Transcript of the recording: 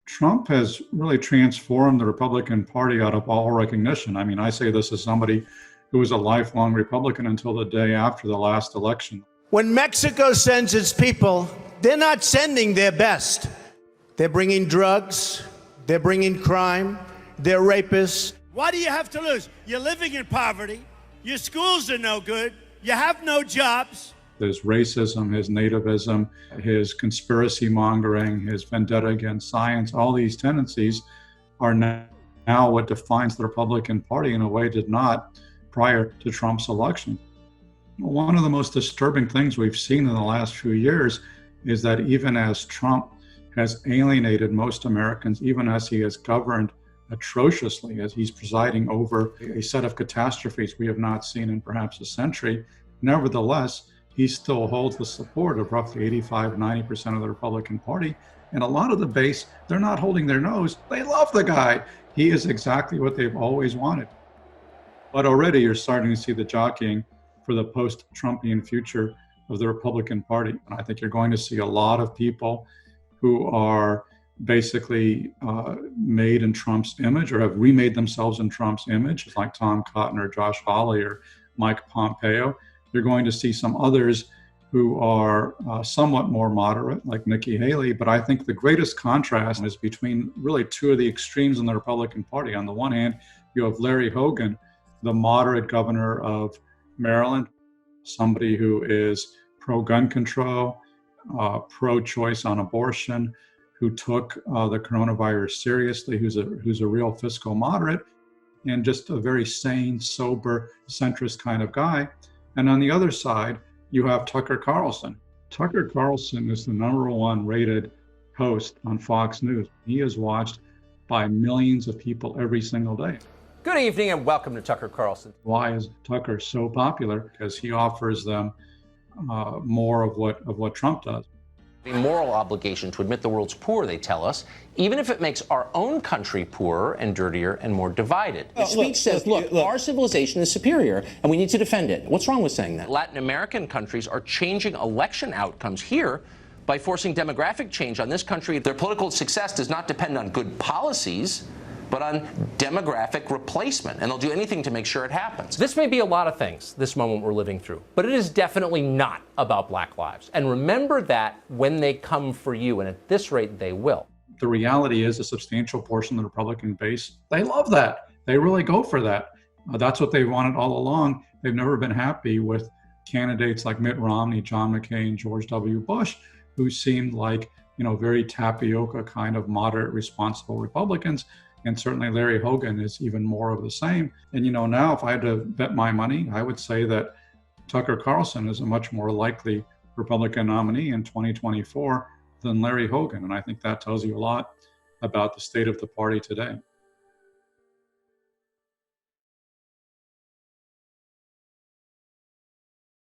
Trump has really transformed the Republican Party out of all recognition. I mean, I say this as somebody who was a lifelong Republican until the day after the last election. When Mexico sends its people, they're not sending their best. They're bringing drugs, they're bringing crime, they're rapists. What do you have to lose? You're living in poverty, your schools are no good, you have no jobs. His racism, his nativism, his conspiracy mongering, his vendetta against science, all these tendencies are now what defines the Republican Party in a way did not prior to Trump's election. One of the most disturbing things we've seen in the last few years is that even as Trump has alienated most Americans, even as he has governed atrociously, as he's presiding over a set of catastrophes we have not seen in perhaps a century, nevertheless, he still holds the support of roughly 85-90% of the Republican Party. And a lot of the base, they're not holding their nose. They love the guy. He is exactly what they've always wanted. But already you're starting to see the jockeying for the post-Trumpian future of the Republican Party. And I think you're going to see a lot of people who are basically made in Trump's image or have remade themselves in Trump's image, like Tom Cotton or Josh Hawley or Mike Pompeo. You're going to see some others who are somewhat more moderate, like Nikki Haley. But I think the greatest contrast is between really two of the extremes in the Republican Party. On the one hand, you have Larry Hogan, the moderate governor of Maryland, somebody who is pro-gun control, pro-choice on abortion, who took the coronavirus seriously, who's a real fiscal moderate, and just a very sane, sober, centrist kind of guy. And on the other side, you have Tucker Carlson. Tucker Carlson is the #1 rated host on Fox News. He is watched by millions of people every single day. Good evening and welcome to Tucker Carlson. Why is Tucker so popular? Because he offers them more of what Trump does. A moral obligation to admit the world's poor, they tell us, even if it makes our own country poorer and dirtier and more divided. The speech says, look, our civilization is superior and we need to defend it. What's wrong with saying that? Latin American countries are changing election outcomes here by forcing demographic change on this country. Their political success does not depend on good policies, but on demographic replacement, and they'll do anything to make sure it happens. This may be a lot of things, this moment we're living through, but it is definitely not about black lives. And remember that when they come for you, and at this rate, they will. The reality is a substantial portion of the Republican base, they love that. They really go for that. That's what they wanted all along. They've never been happy with candidates like Mitt Romney, John McCain, George W. Bush, who seemed like, very tapioca kind of moderate, responsible Republicans. And certainly Larry Hogan is even more of the same. And now if I had to bet my money, I would say that Tucker Carlson is a much more likely Republican nominee in 2024 than Larry Hogan. And I think that tells you a lot about the state of the party today.